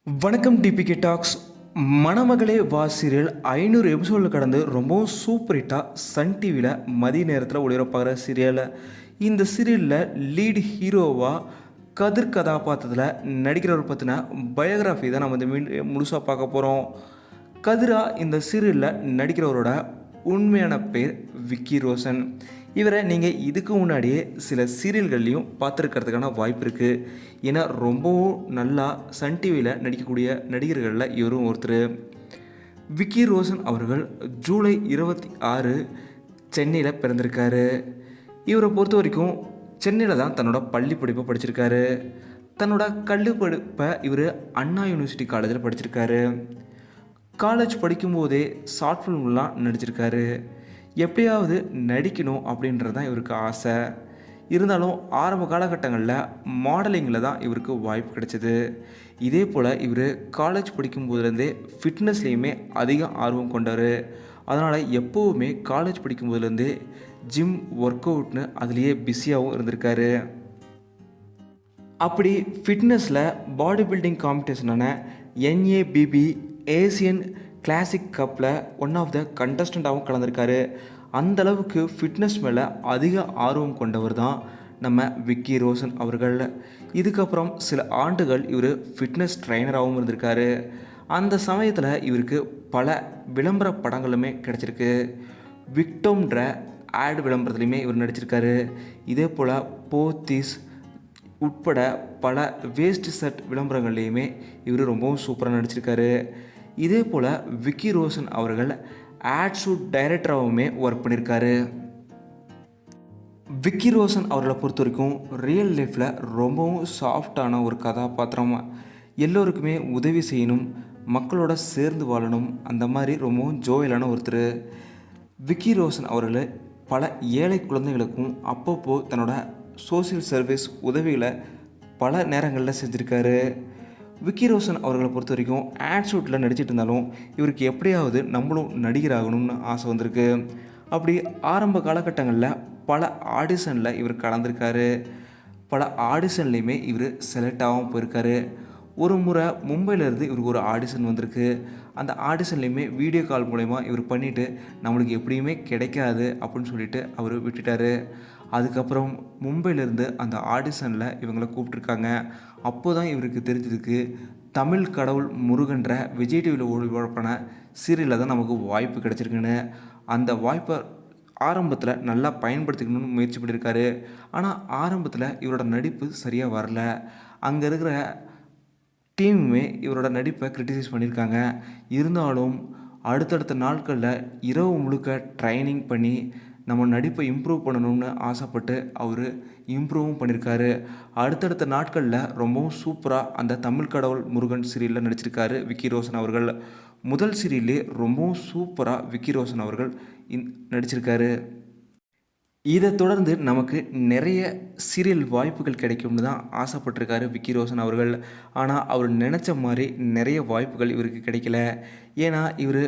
வணக்கம் DPK tax. மணமகளே வா serial 500 எபிசோடில் கடந்து ரொம்பவும் சூப்பர் ஹிட்டாக சன் டிவியில் மதிய நேரத்தில் ஒளிபரப்பாகிற சீரியல். இந்த சீரியலில் லீடு ஹீரோவாக கதிர் கதாபாத்திரத்தில் நடிக்கிறவர் பற்றின பயோகிராஃபி தான் நம்ம வந்து முழுசாக பார்க்க போகிறோம். கதிராக இந்த சீரியலில் நடிக்கிறவரோட உண்மையான பேர் விக்கி ரோஷன். இவரை நீங்கள் இதுக்கு முன்னாடியே சில சீரியல்கள்லையும் பார்த்துருக்கிறதுக்கான வாய்ப்பு இருக்குது. ஏன்னா ரொம்பவும் நல்லா சன் டிவியில் நடிக்கக்கூடிய நடிகர்களில் இவரும் ஒருத்தர். விக்கி ரோஷன் அவர்கள் ஜூலை 26 சென்னையில் பிறந்திருக்காரு. இவரை பொறுத்த வரைக்கும் சென்னையில் தான் தன்னோட பள்ளி படிப்பை படிச்சிருக்காரு. தன்னோட கல்வி படிப்பை இவர் அண்ணா யூனிவர்சிட்டி காலேஜில் படிச்சிருக்காரு. காலேஜ் படிக்கும்போதே ஷார்ட் ஃபிலிம்லாம் நடிச்சிருக்காரு. எப்படியாவது நடிக்கணும் அப்படின்றது தான் இவருக்கு ஆசை. இருந்தாலும் ஆரம்ப காலகட்டங்களில் மாடலிங்கில் தான் இவருக்கு வாய்ப்பு கிடைச்சிது. இதே போல் இவர் காலேஜ் படிக்கும்போதுலேருந்தே ஃபிட்னஸ்லேயுமே அதிக ஆர்வம் கொண்டார். அதனால் எப்போவுமே காலேஜ் படிக்கும்போதுலேருந்தே ஜிம் ஒர்க் அவுட்னு அதுலேயே பிஸியாகவும் இருந்திருக்காரு. அப்படி ஃபிட்னஸில் பாடி பில்டிங் காம்படிஷனான NABB ஏசியன் கிளாசிக் கப்பில் ஒன் ஆஃப் த கண்டஸ்டண்ட்டாகவும் கலந்துருக்காரு. அந்தளவுக்கு ஃபிட்னஸ் மேலே அதிக ஆர்வம் கொண்டவர் தான் நம்ம விக்கி ரோஷன் அவர்கள். இதுக்கப்புறம் சில ஆண்டுகள் இவர் ஃபிட்னஸ் ட்ரைனராகவும் இருந்திருக்காரு. அந்த சமயத்தில் இவருக்கு பல விளம்பர படங்களுமே கிடச்சிருக்கு. விக்டோம்ன்ற ஆட் விளம்பரத்துலையுமே இவர் நடிச்சிருக்காரு. இதே போல் போத்தீஸ் உட்பட பல வேஸ்ட் செட் விளம்பரங்கள்லேயுமே இவர் ரொம்பவும் சூப்பராக நடிச்சிருக்காரு. இதே போல் விக்கி ரோஷன் அவர்கள் ஆட் ஷூட் டைரக்டராகவுமே ஒர்க் பண்ணியிருக்காரு. விக்கி ரோஷன் அவர்களை பொறுத்த வரைக்கும் ரியல் லைஃப்பில் ரொம்பவும் சாஃப்டான ஒரு கதாபாத்திரம். எல்லோருக்குமே உதவி செய்யணும், மக்களோட சேர்ந்து வாழணும், அந்த மாதிரி ரொம்பவும் ஜோயலான ஒருத்தர். விக்கி ரோஷன் அவர்கள் பல ஏழை குழந்தைகளுக்கும் அப்பப்போ தன்னோட சோசியல் சர்வீஸ் உதவிகளை பல நேரங்களில் செஞ்சுருக்காரு. விக்கி ரோஷன் அவர்களை பொறுத்த வரைக்கும் ஆட் ஷூட்டில் நடிச்சிட்டு இருந்தாலும் இவருக்கு எப்படியாவது நம்மளும் நடிகராகணும்னு ஆசை வந்திருக்கு. அப்படி ஆரம்ப காலகட்டங்களில் பல ஆடிஷனில் இவர் கலந்துருக்காரு. பல ஆடிஷன்லேயுமே இவர் செலக்ட் ஆகாமல் போயிருக்காரு. ஒரு முறை மும்பையிலேருந்து இவருக்கு ஒரு ஆடிஷன் வந்திருக்கு. அந்த ஆடிஷன்லேயுமே வீடியோ கால் மூலயமா இவர் பண்ணிவிட்டு நம்மளுக்கு எப்படியுமே கிடைக்காது அப்படின்னு சொல்லிட்டு அவர் விட்டுட்டார். அதுக்கப்புறம் மும்பையிலேருந்து அந்த ஆடிஷனில் இவங்களை கூப்பிட்ருக்காங்க. அப்போ தான் இவருக்கு தெரிஞ்சதுக்கு தமிழ் கடவுள் முருகன்ற விஜய் டிவியில் ஒளிபரப்பான சீரியலில் தான் நமக்கு வாய்ப்பு கிடச்சிருக்குன்னு. அந்த வாய்ப்பை ஆரம்பத்தில் நல்லா பயன்படுத்திக்கணும்னு முயற்சி பண்ணியிருக்காரு. ஆனால் ஆரம்பத்தில் இவரோட நடிப்பு சரியாக வரல. அங்கே இருக்கிற டீமுமே இவரோட நடிப்பை கிரிட்டிசைஸ் பண்ணியிருக்காங்க. இருந்தாலும் அடுத்தடுத்த நாட்களில் இரவு முழுக்க ட்ரைனிங் பண்ணி நம்ம நடிப்பை இம்ப்ரூவ் பண்ணணும்னு ஆசைப்பட்டு அவர் இம்ப்ரூவும் பண்ணியிருக்காரு. அடுத்தடுத்த நாட்களில் ரொம்பவும் சூப்பராக அந்த தமிழ் கடவுள் முருகன் சீரியலில் நடிச்சிருக்காரு விக்கி ரோஷன் அவர்கள். முதல் சீரியல்லே ரொம்பவும் சூப்பராக விக்கி ரோஷன் அவர்கள் நடிச்சிருக்காரு. இதை தொடர்ந்து நமக்கு நிறைய சீரியல் வாய்ப்புகள் கிடைக்கும்னு தான் ஆசைப்பட்டிருக்காரு விக்கி ரோஷன் அவர்கள். ஆனால் அவர் நினச்ச மாதிரி நிறைய வாய்ப்புகள் இவருக்கு கிடைக்கல. ஏன்னா இவர்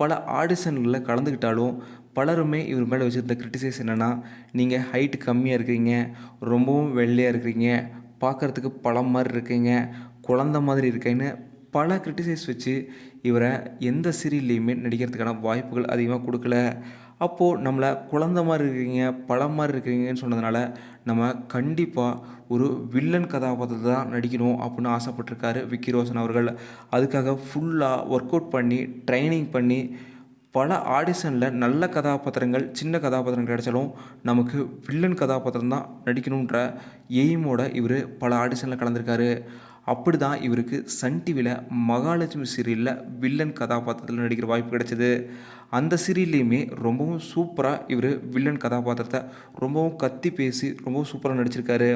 பல ஆடிஷன்களில் கலந்துக்கிட்டாலும் பலருமே இவர் மேலே வச்சுருந்த கிரிட்டிசைஸ் என்னென்னா, நீங்கள் ஹைட்டு கம்மியாக இருக்கிறீங்க, ரொம்பவும் வெள்ளையாக இருக்கிறீங்க, பார்க்குறதுக்கு பழம் மாதிரி இருக்கீங்க, குழந்த மாதிரி இருக்கீங்கன்னு பல கிரிட்டிசைஸ் வச்சு இவரை எந்த சீரியல்லையுமே நடிக்கிறதுக்கான வாய்ப்புகள் அதிகமாக கொடுக்கல. அப்போது நம்மளை குழந்த மாதிரி இருக்கீங்க, பழம் மாதிரி இருக்கீங்கன்னு சொன்னதுனால நம்ம கண்டிப்பாக ஒரு வில்லன் கதாபாத்திரத்தை தான் நடிக்கணும் அப்படின்னு ஆசைப்பட்டிருக்காரு விக்கி ரோஷன் அவர்கள். அதுக்காக ஃபுல்லாக ஒர்க் அவுட் பண்ணி ட்ரைனிங் பண்ணி பல ஆடிஷனில் நல்ல கதாபாத்திரங்கள், சின்ன கதாபாத்திரங்கள் கிடைச்சாலும் நமக்கு வில்லன் கதாபாத்திரம் தான் நடிக்கணுன்ற எய்மோட இவர் பல ஆடிஷனில் கலந்துருக்காரு. அப்படி தான் இவருக்கு சன் டிவியில் மகாலட்சுமி சீரியலில் வில்லன் கதாபாத்திரத்தில் நடிக்கிற வாய்ப்பு கிடைச்சிது. அந்த சீரியல்லையுமே ரொம்பவும் சூப்பராக இவர் வில்லன் கதாபாத்திரத்தை ரொம்பவும் கத்தி பேசி ரொம்பவும் சூப்பராக நடிச்சிருக்காரு.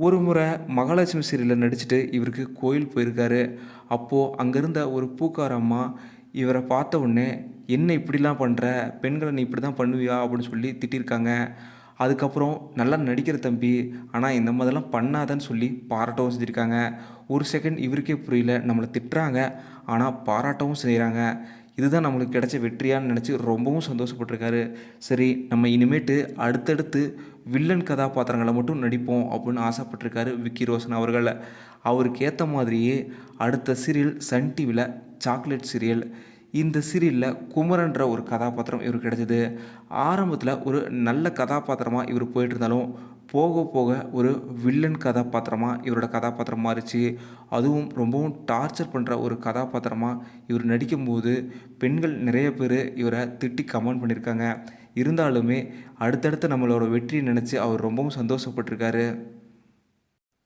ஒரு முறை மகாலட்சுமி சீரியலில் நடிச்சுட்டு இவருக்கு கோயில் போயிருக்காரு. அப்போது அங்கே இருந்த ஒரு பூக்கார அம்மா இவரை பார்த்த உடனே, என்ன இப்படிலாம் பண்ணுற, பெண்களை நீ இப்படி தான் பண்ணுவியா அப்படின்னு சொல்லி திட்டிருக்காங்க. அதுக்கப்புறம் நல்லா நடிக்கிற தம்பி, ஆனால் இந்த மாதிரிலாம் பண்ணாதன்னு சொல்லி பாராட்டவும் செஞ்சுருக்காங்க. ஒரு செகண்ட் இவருக்கே புரியல, நம்மளை திட்டுறாங்க ஆனால் பாராட்டவும் செய்கிறாங்க. இதுதான் நம்மளுக்கு கிடைச்ச வெற்றியான்னு நினச்சி ரொம்பவும் சந்தோஷப்பட்டிருக்காரு. சரி நம்ம இனிமேட்டு அடுத்தடுத்து வில்லன் கதாபாத்திரங்களை மட்டும் நடிப்போம் அப்படின்னு ஆசைப்பட்டிருக்காரு விக்கி ரோஷன் அவர்கள். அவருக்கு ஏற்ற மாதிரியே அடுத்த சீரியல் சன் டிவியில் சாக்லேட் சீரியல். இந்த சீரியலில் குமரன்ற ஒரு கதாபாத்திரம் இவருக்கு கிடைச்சது. ஆரம்பத்தில் ஒரு நல்ல கதாபாத்திரமாக இவர் போயிட்டு இருந்தாலும் போக போக ஒரு வில்லன் கதாபாத்திரமாக இவரோட கதாபாத்திரம் மாறிச்சு. அதுவும் ரொம்பவும் டார்ச்சர் பண்ணுற ஒரு கதாபாத்திரமாக இவர் நடிக்கும்போது பெண்கள் நிறைய பேர் இவரை திட்டி கமெண்ட் பண்ணியிருக்காங்க. இருந்தாலுமே அடுத்தடுத்து நம்மளோட வெற்றியை நினச்சி அவர் ரொம்பவும் சந்தோஷப்பட்டிருக்காரு.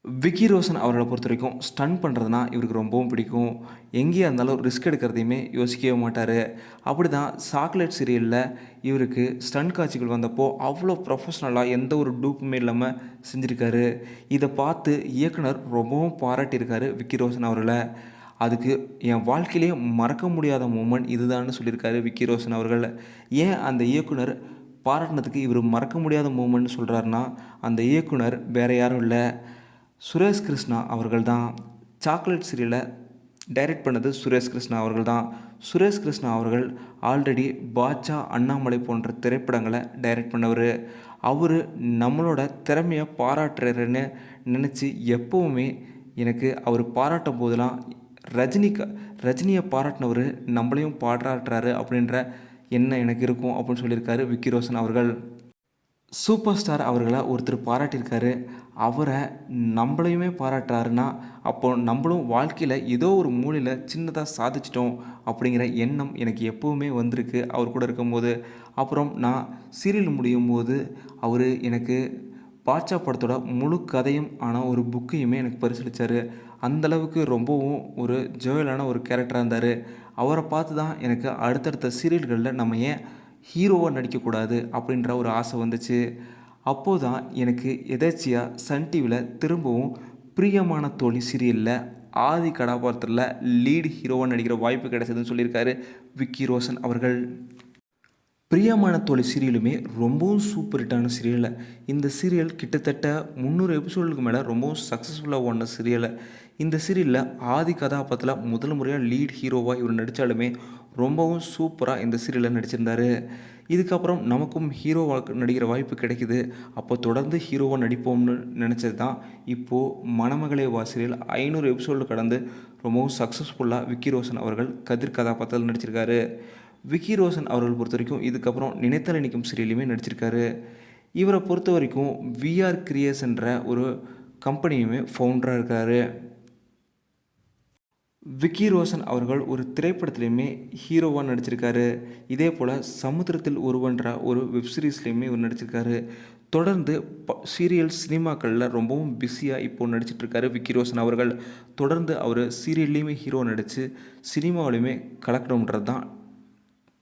விக்கி ரோஷன் அவர்களை பொறுத்த வரைக்கும் ஸ்டன் பண்ணுறதுனா இவருக்கு ரொம்பவும் பிடிக்கும். எங்கேயா இருந்தாலும் ரிஸ்க் எடுக்கிறதையுமே யோசிக்கவே மாட்டார். அப்படி தான் சாக்லேட் சீரியலில் இவருக்கு ஸ்டன் காட்சிகள் வந்தப்போ அவ்வளோ ப்ரொஃபஷ்னலாக எந்த ஒரு டூப்புமே இல்லாமல் செஞ்சுருக்காரு. இதை பார்த்து இயக்குனர் ரொம்பவும் பாராட்டியிருக்காரு விக்கி ரோஷன் அவர்களை. அதுக்கு என் வாழ்க்கையிலேயே மறக்க முடியாத மூமெண்ட் இதுதான்னு சொல்லியிருக்காரு விக்கி ரோஷன் அவர்கள். ஏன் அந்த இயக்குனர் பாராட்டினதுக்கு இவர் மறக்க முடியாத மூமெண்ட்னு சொல்கிறாருன்னா, அந்த இயக்குனர் வேறு யாரும் இல்லை, சுரேஷ் கிருஷ்ணா அவர்கள் தான். சாக்லேட் சீரியலை டைரக்ட் பண்ணது சுரேஷ் கிருஷ்ணா அவர்கள் தான். சுரேஷ் கிருஷ்ணா அவர்கள் ஆல்ரெடி பாட்சா, அண்ணாமலை போன்ற திரைப்படங்களை டைரக்ட் பண்ணவர். அவர் நம்மளோட திறமையை பாராட்டுறாருன்னு நினச்சி எப்போவுமே எனக்கு அவர் பாராட்டும் போதெல்லாம் ரஜினியை பாராட்டினவர் நம்மளையும் பாராட்டுறாரு அப்படின்ற எண்ணம் எனக்கு இருக்கும் அப்படின்னு சொல்லியிருக்காரு விக்கி ரோஷன் அவர்கள். சூப்பர் ஸ்டார் அவர்களை ஒருத்தர் பாராட்டியிருக்காரு. அவரை நம்மளையுமே பாராட்டுறாருன்னா அப்போ நம்மளும் வாழ்க்கையில் ஏதோ ஒரு மூலையில் சின்னதாக சாதிச்சிட்டோம் அப்படிங்கிற எண்ணம் எனக்கு எப்போவுமே வந்திருக்கு அவர் கூட இருக்கும்போது. அப்புறம் நான் சீரியல் முடியும் போது அவர் எனக்கு பாட்சா படத்தோட முழு கதையும் ஆனால் ஒரு புக்கையுமே எனக்கு பரிசளித்தார். அந்தளவுக்கு ரொம்பவும் ஒரு ஜோயலான ஒரு கேரக்டராக இருந்தார். அவரை பார்த்து தான் எனக்கு அடுத்தடுத்த சீரியல்களில் நம்ம ஏன் ஹீரோவாக நடிக்கக்கூடாது அப்படின்ற ஒரு ஆசை வந்துச்சு. அப்போது தான் எனக்கு எதேர்ச்சியாக சன் டிவியில் திரும்பவும் பிரியமான தோழி சீரியலில் ஆதி கதாபாத்திரத்தில் லீடு ஹீரோவாக நடிக்கிற வாய்ப்பு கிடைச்சதுன்னு சொல்லியிருக்காரு விக்கி ரோஷன் அவர்கள். பிரியமான தோழி சீரியலுமே ரொம்பவும் சூப்பர் ஹிட்டான சீரியல். இந்த சீரியல் கிட்டத்தட்ட 300 எபிசோடுக்கு மேலே ரொம்பவும் சக்ஸஸ்ஃபுல்லாக ஓடின சீரியல். இந்த சீரியலில் ஆதி கதாபாத்திரத்தில் முதல் முறையாக லீட் ஹீரோவாக இவர் நடித்தாலுமே ரொம்பவும் சூப்பராக இந்த சீரியலில் நடிச்சிருந்தார். இதுக்கப்புறம் நமக்கும் ஹீரோவாக நடிக்கிற வாய்ப்பு கிடைக்குது, அப்போ தொடர்ந்து ஹீரோவாக நடிப்போம்னு நினச்சது தான் இப்போது மணமகளே வா சீரியல் 500 எபிசோடு கடந்து ரொம்பவும் சக்ஸஸ்ஃபுல்லாக விக்கி ரோஷன் அவர்கள் கதிர் கதாபாத்திரத்தில் நடிச்சிருக்காரு. விக்கி ரோஷன் அவர்கள் பொறுத்த வரைக்கும் இதுக்கப்புறம் நினைத்தலை நிற்கும் சீரியலுமே நடிச்சிருக்காரு. இவரை பொறுத்த வரைக்கும் விஆர் கிரியேஷன்ற ஒரு கம்பெனியுமே ஃபவுண்டராக இருக்கார். விக்கி ரோஷன் அவர்கள் ஒரு திரைப்படத்துலையுமே ஹீரோவாக நடிச்சிருக்காரு. இதே போல் சமுத்திரத்தில் ஒருவன்ற ஒரு வெப்சீரிஸ்லேயுமே இவர் நடிச்சிருக்காரு. தொடர்ந்து சீரியல் சினிமாக்களில் ரொம்பவும் பிஸியாக இப்போது நடிச்சிட்ருக்காரு விக்கி ரோஷன் அவர்கள். தொடர்ந்து அவர் சீரியல்லையுமே ஹீரோ நடித்து சினிமாவிலையுமே கலக்கணுன்றது தான்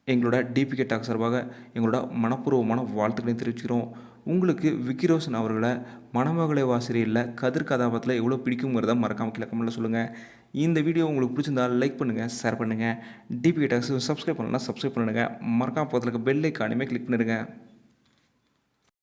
எங்களோட டிபிகே டாக் சார்பாக எங்களோட மனப்பூர்வமான வாழ்த்துக்களையும் தெரிவிச்சுக்கிறோம். உங்களுக்கு விக்கி ரோஷன் அவர்களை மணமகளே வா சீரியலில் கதிர் கதாபாத்திரத்தில் எவ்வளோ பிடிக்குங்கிறத மறக்காமல் கீழே கமெண்ட்டில் சொல்லுங்கள். இந்த வீடியோ உங்களுக்கு பிடிச்சிருந்தால் லைக் பண்ணுங்கள், ஷேர் பண்ணுங்கள். டிபிகே டாக்ஸ் சப்ஸ்கிரைப் பண்ணலாம், சப்ஸ்கிரைப் பண்ணுங்கள். மறக்காமல் பக்கத்தில் இருக்க பெல் ஐக்கானுமே கிளிக் பண்ணிடுங்க.